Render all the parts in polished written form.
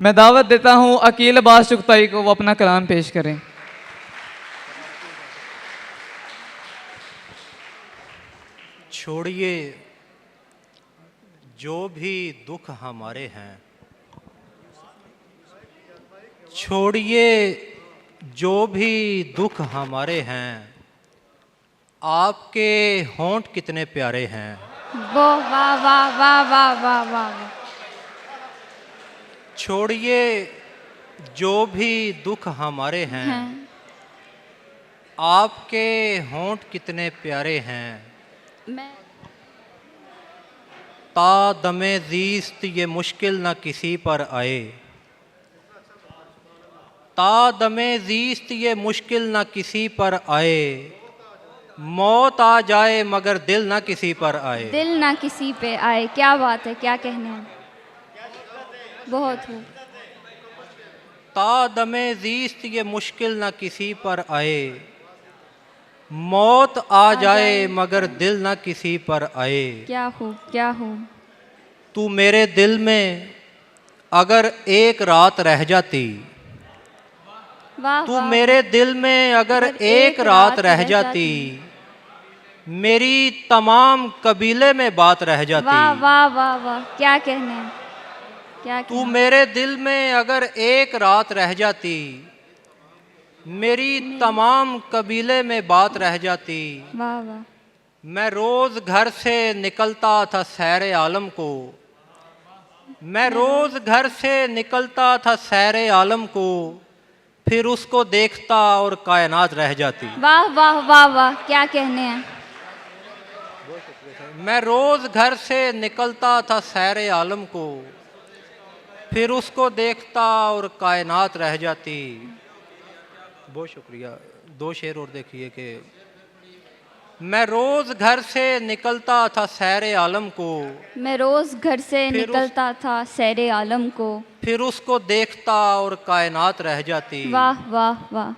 मैं दावत देता हूं अकील अब्बास चुगताई को, वो अपना कलाम पेश करें। छोड़िए जो भी दुख हमारे हैं, छोड़िए जो भी दुख हमारे हैं, आपके होंठ कितने प्यारे हैं। वाह वाह वाह वाह वाह वाह वाह। छोड़िए जो भी दुख हमारे हैं, आपके होंठ कितने प्यारे हैं। मैं ता दमे ज़ीस्त ये मुश्किल न किसी पर आए, ता दमे ज़ीस्त ये मुश्किल न किसी पर आए, मौत आ जाए मगर दिल ना किसी पर आए। दिल ना किसी पे आए, क्या बात है, क्या कहने हैं, बहुत हो। ता दमे ज़ीस्त ये मुश्किल ना किसी पर आए, मौत आ जाए मगर दिल ना किसी पर आए। क्या हो, क्या हो। तू मेरे दिल में अगर एक रात रह जाती, वाह तू वाह। मेरे दिल में अगर एक रात रह जाती, मेरी तमाम कबीले में बात रह जाती। वाह वाह वाह वाह, क्या कहने हैं, क्या तू कहने। मेरे दिल में अगर एक रात रह जाती, मेरी तमाम कबीले में बात रह जाती। वाह वाह। मैं रोज़ घर से निकलता था सैर आलम को, मैं रोज़ घर से निकलता था सैर आलम को, फिर उसको देखता और कायनात रह जाती। वाह वाह वाह वाह, क्या कहने हैं। मैं रोज़ घर से निकलता था सैर आलम को, फिर उसको देखता और कायनात रह जाती। बहुत शुक्रिया। दो शेर और देखिए कि मैं रोज़ घर से निकलता था सैर आलम को, मैं रोज़ घर से निकलता था सैर आलम को, फिर उसको देखता और कायनात रह जाती। वाह वाह वाह।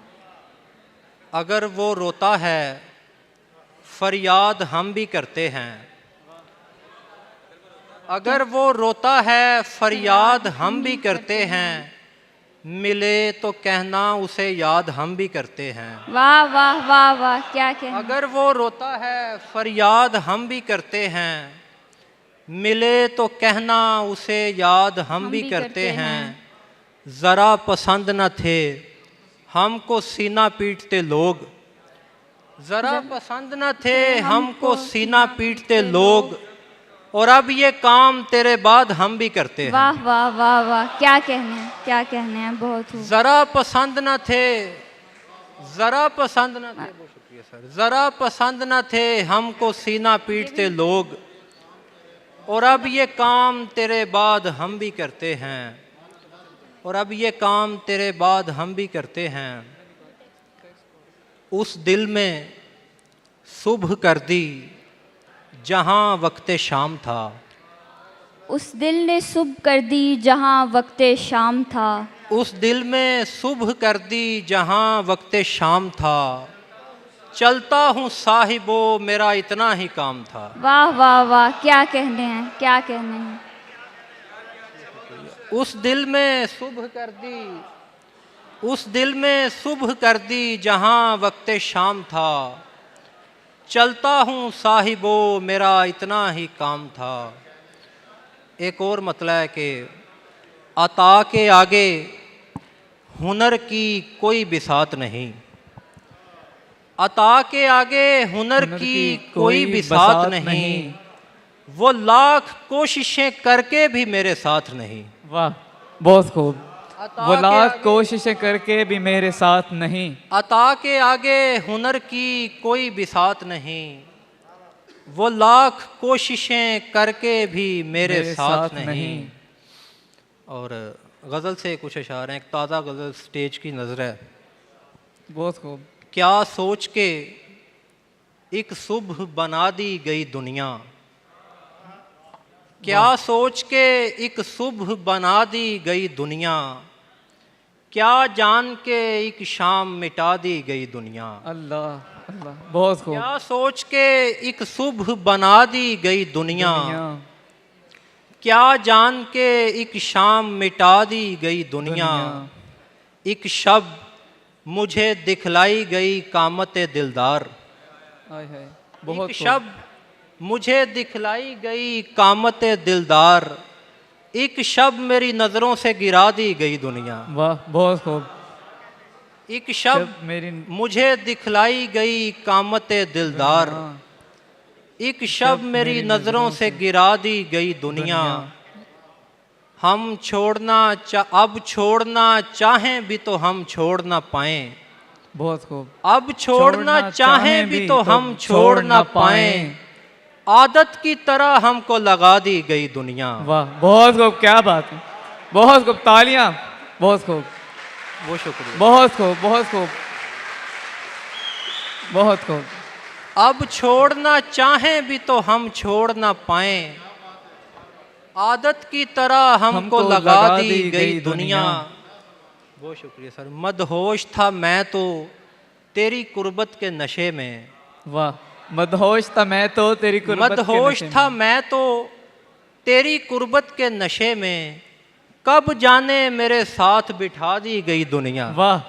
अगर वो रोता है फरियाद हम भी करते हैं, अगर वो रोता है फरियाद हम भी करते हैं, मिले तो कहना उसे याद हम भी करते हैं। वाह वाह वाह वाह, क्या कहना। अगर वो रोता है फरियाद हम भी करते हैं, मिले तो कहना उसे याद हम भी करते हैं। ज़रा पसंद न थे हमको सीना पीटते लोग, ज़रा पसंद न थे हमको सीना पीटते लोग, और अब ये काम तेरे बाद हम भी करते हैं। वाह वाह वाह वाह, क्या कहने हैं, क्या कहने हैं, बहुत हो। ज़रा पसंद न थे, ज़रा पसंद न थे, बहुत शुक्रिया सर, ज़रा पसंद न थे हमको सीना पीटते लोग, और अब ये काम तेरे बाद हम भी करते हैं, और अब ये काम तेरे बाद हम भी करते हैं। उस दिल में सुबह कर दी जहाँ वक्ते शाम था, उस दिल ने सुबह कर दी जहाँ वक्ते शाम था, उस दिल में सुबह कर दी जहाँ वक्ते शाम था, चलता हूँ साहिबो मेरा इतना ही काम था। वाह वाह वाह, क्या कहने हैं, क्या कहने हैं। उस दिल में सुबह कर दी, उस दिल में सुबह कर दी जहाँ वक्ते शाम था, चलता हूँ साहिबो मेरा इतना ही काम था। एक और मतलब है कि अता के आगे हुनर की कोई बिसात नहीं, अता के आगे हुनर की कोई बिसात नहीं, वो लाख कोशिशें करके भी मेरे साथ नहीं। वाह, बहुत खूब। वो लाख कोशिशें करके भी मेरे साथ नहीं, अता के आगे हुनर की कोई बिसात नहीं, वो लाख कोशिशें करके भी मेरे साथ नहीं। और गज़ल से कुछ अशार हैं, एक ताज़ा गज़ल स्टेज की नज़र है। बहुत खूब। क्या सोच के एक सुबह बना दी गई दुनिया, क्या सोच के एक सुबह बना दी गई दुनिया, क्या जान के एक शाम मिटा दी गई दुनिया। अल्लाह अल्लाह, बहुत खूब। क्या सोच के एक सुबह बना दी गई दुनिया, क्या जान के एक शाम मिटा दी गई दुनिया, एक शब मुझे दिखलाई गई कामत दिलदार। हाय हाय, बहुत एक खूब। शब मुझे दिखलाई गई कामत दिलदार, एक शब मेरी नज़रों से गिरा दी गई दुनिया। वाह, बहुत खूब। एक शब जब मेरी मुझे दिखलाई गई कामत दिलदार, एक शब मेरी नज़रों से गिरा दी गई दुनिया। हम अब छोड़ना चाहें भी तो हम छोड़ ना पाएं, बहुत खूब। अब छोड़ना चाहें भी तो हम छोड़ ना पाएं, आदत की तरह हमको लगा दी गई दुनिया। वाह, बहुत खूब, क्या बात है, बहुत खूब, तालियां, बहुत खूब, वो शुक्रिया। बहुत खूब, बहुत खूब, बहुत खूब। अब छोड़ना चाहें भी तो हम छोड़ ना पाएं, आदत की तरह हमको लगा दी गई दुनिया। बहुत शुक्रिया सर। मदहोश था मैं तो तेरी कुर्बत के नशे में, वाह, मदहोश था मैं तो तेरी कुर्बत के मदहोश नशे में। था मैं तो तेरी कुर्बत के नशे में, कब जाने मेरे साथ बिठा दी गई दुनिया। वाह,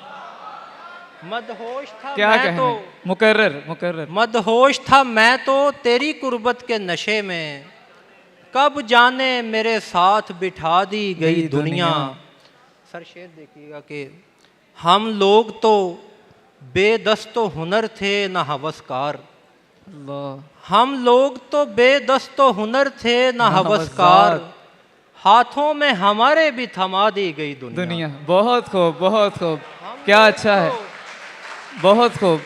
मदहोश था क्या मैं कहने, तो मुकर्रर मुकर्रर। मदहोश था मैं तो तेरी कुर्बत के नशे में, कब जाने मेरे साथ बिठा दी गई दुनिया। सर शेर देखिएगा कि हम लोग तो बेदस्तो हुनर थे न हवसकार, अल्लाह। हम लोग तो बेदस्तो हुनर थे न हवसकार, हाथों में हमारे भी थमा दी गई दुनिया। बहुत खूब, बहुत खूब, क्या अच्छा है, बहुत खूब।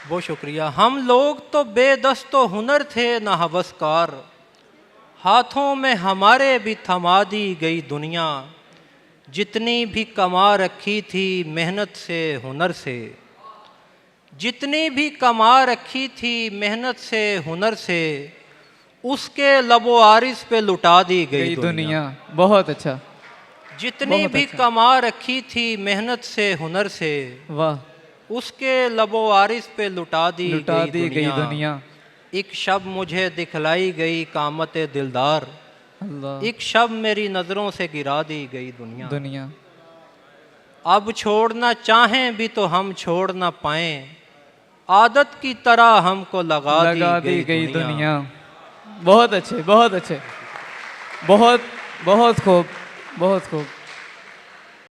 बहुत शुक्रिया। हम लोग तो बेदस्तो हुनर थे न हवसकार, हाथों में हमारे भी थमा दी गई दुनिया। जितनी भी कमा रखी थी मेहनत से हुनर से, जितनी भी कमा रखी थी मेहनत से हुनर से, उसके लबो आरिस पे लुटा दी गई दुनिया। बहुत अच्छा। जितनी बहुत भी अच्छा। कमा रखी थी मेहनत से हुनर से, वाह, उसके लबो आरिस पे लुटा दी गई दुनिया। एक शब मुझे दिखलाई गई कामत दिलदार, अल्लाह। एक शब मेरी नज़रों से गिरा दी गई दुनिया। अब छोड़ना चाहें भी तो हम छोड़ ना पाएं, आदत की तरह हमको लगा दी गई दुनिया। बहुत अच्छे, बहुत अच्छे, बहुत बहुत खूब, बहुत खूब।